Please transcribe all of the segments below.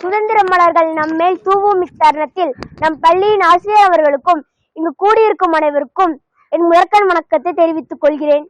சுதந்திர மலர்கள் நம்மேல் தூவும் இத்தருணத்தில் நம் பள்ளியின் ஆசிரியர் அவர்களுக்கும் இங்கு கூடியிருக்கும் அனைவருக்கும் என் முதற்கண் வணக்கத்தை தெரிவித்துக் கொள்கிறேன்.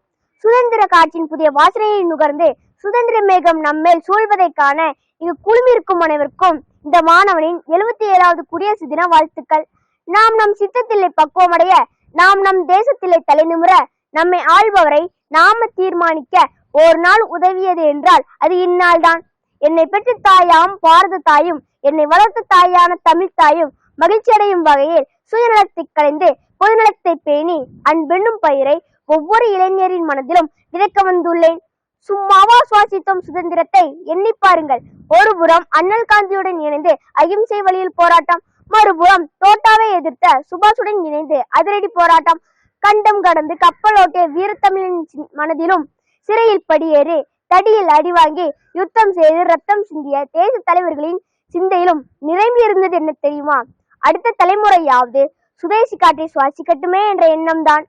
சுதந்திர காற்றின் புதிய வாசனையை நுகர்ந்து சுதந்திர மேகம் நம்மேல் சூழ்வதை காண இங்கு குழுமியிருக்கும் அனைவருக்கும் இந்த மாணவனின் 77வது குடியரசு தின வாழ்த்துக்கள். நாம் நம் சித்தத்திலே பக்குவமடைய, நாம் நம் தேசத்திலே தலைநிமிர, நம்மை ஆள்பவரை நாம தீர்மானிக்க ஒரு நாள் உதவியது என்றால் அது இந்நாள் தான். என்னை பெற்ற தாயாம் பாரத தாயும், என்னை வளர்த்த தாயான தமிழ் தாயும் மகிழ்ச்சி அடையும் வகையில் சுயநலத்தை கலைந்து பொதுநலத்தை பேணி அன்பென்னும் பயிரை ஒவ்வொரு இளைஞரின் மனதிலும் விதைக்க வந்துள்ளேன். சும்மாவா சுவாசித்தோம் சுதந்திரத்தை? எண்ணி பாருங்கள். ஒரு புறம் அண்ணல் காந்தியுடன் இணைந்து அகிம்சை வழியில் போராட்டம், மறுபுறம் தோட்டாவை எதிர்த்த சுபாஷுடன் இணைந்து அதிரடி போராட்டம். கண்டம் கடந்து கப்பலோட்டிய வீரத்தமிழின் மனதிலும் சிறையில் படியேறி தடியில் அடி வாங்கி யுத்தம் செய்து ரத்தம் சிந்திய தேச தலைவர்களின் சிந்தையிலும் நிரம்பி இருந்தது என்ன தெரியுமா? அடுத்த தலைமுறையாவது சுதேசி காற்றை சுவாசிக்கட்டுமே என்ற எண்ணம் தான்.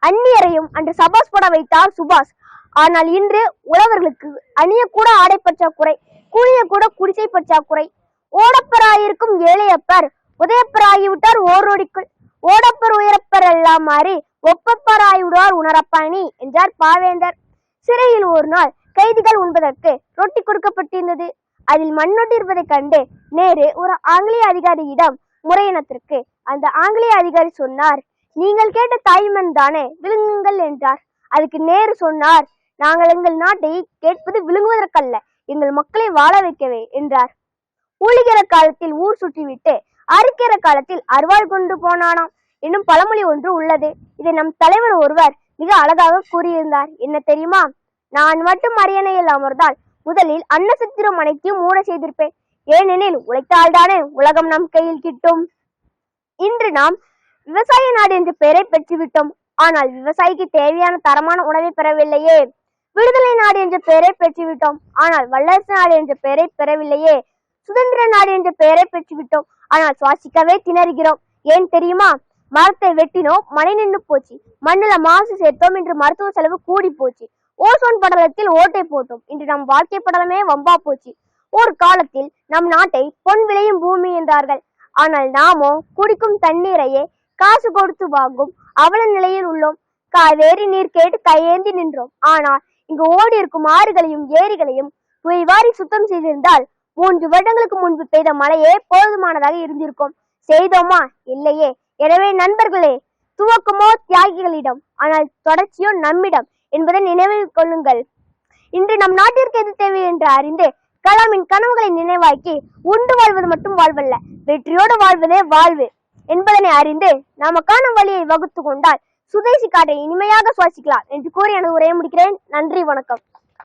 அந்நியரையும் அன்று சபாஸ் போட வைத்தார் சுபாஷ். ஆனால் இன்று உழவர்களுக்கு அணிய கூட ஆடை பற்றாக்குறை, கூலிய கூட குடிசை பற்றாக்குறை. ஓடப்பராயிருக்கும் ஏழையப்பர் உதயப்பராகிவிட்டார் ஓரோடிக்குள். ஓடப்பர் உயரப்பர் எல்லாம் மாறி ஒப்பப்பராய்விடுவார் உணரப்பாணி என்றார் பாவேந்தர். சிறையில் ஒரு நாள் கைதிகள் உண்பதற்கு ரொட்டி கொடுக்கப்பட்டிருந்தது. அதில் மண்ணொட்டி இருப்பதை கண்டு நேரு ஒரு ஆங்கிலேய அதிகாரியிடம் முறையினத்திற்கு அந்த ஆங்கிலேய அதிகாரி சொன்னார், நீங்கள் கேட்ட தாய்மண் தானே, விழுங்குங்கள் என்றார். அதுக்கு நேரு சொன்னார், நாங்கள் எங்கள் நாட்டை கேட்பது விழுங்குவதற்கல்ல, எங்கள் மக்களை வாழ வைக்கவே என்றார். ஊழிகிற காலத்தில் ஊர் சுற்றிவிட்டு அறுக்கிற காலத்தில் அருவாள் கொண்டு போனானாம் என்னும் பழமொழி ஒன்று உள்ளது. இதை நம் தலைவர் ஒருவர் மிக அழகாக கூறியிருந்தார். என்ன தெரியுமா? நான் மட்டும் அரியணையில் அமர்ந்தால் முதலில் அன்னசத்திரம் அனைத்தையும் மூட செய்திருப்பேன். ஏனெனில் உழைத்தால்தானே உலகம் நம் கையில் கிட்டும். இன்று நாம் விவசாய நாடு என்ற பெயரை பெற்றுவிட்டோம். ஆனால் விவசாயிக்கு தேவையான தரமான உணவை பெறவில்லையே. விடுதலை நாடு என்ற பெயரை பெற்றுவிட்டோம். ஆனால் வல்லரசு நாடு என்ற பெயரை பெறவில்லையே. சுதந்திர நாடு என்ற பெயரை பெற்றுவிட்டோம். ஆனால் சுவாசிக்கவே திணறுகிறோம். ஏன் தெரியுமா? மரத்தை வெட்டினோம், மழை நின்று போச்சு. மண்ணுல மாசு சேர்த்தோம், இன்று மருத்துவ செலவு கூடி போச்சு. ஓசோன் படலத்தில் ஓட்டை போட்டோம், இன்று நம் வாழ்க்கை படலமே வம்பா போச்சு. ஒரு காலத்தில் நம் நாட்டை பொன் விளையும் பூமி என்றார்கள். ஆனால் நாமோ குடிக்கும் தண்ணீரையே காசு கொடுத்து வாங்கும் அவல நிலையில் உள்ளோம். காவேரி நீர் கேட்டு கையேந்தி நின்றோம். ஆனால் இங்கு ஓடி இருக்கும் ஆறுகளையும் ஏரிகளையும் புயவாரி சுத்தம் செய்திருந்தால் 3 வருடங்களுக்கு முன்பு பெய்த மழையே போதுமானதாக இருந்திருக்கும். செய்தோமா? இல்லையே. எனவே நண்பர்களே, துவக்கமோ தியாகிகளிடம், ஆனால் தொடர்ச்சியோ நம்மிடம் என்பதை நினைவில் கொள்ளுங்கள். இன்று நம் நாட்டிற்கு எது தேவை என்று அறிந்து கலாமின் கனவுகளை நினைவாக்கி உண்டு வாழ்வது மட்டும் வாழ்வல்ல, வெற்றியோடு வாழ்வதே வாழ்வு என்பதனை அறிந்து நமக்கான வழியை வகுத்து கொண்டால் சுதேசி காற்றை இனிமையாக சுவாசிக்கலாம் என்று கூறி எனது உரையை முடிக்கிறேன். நன்றி, வணக்கம்.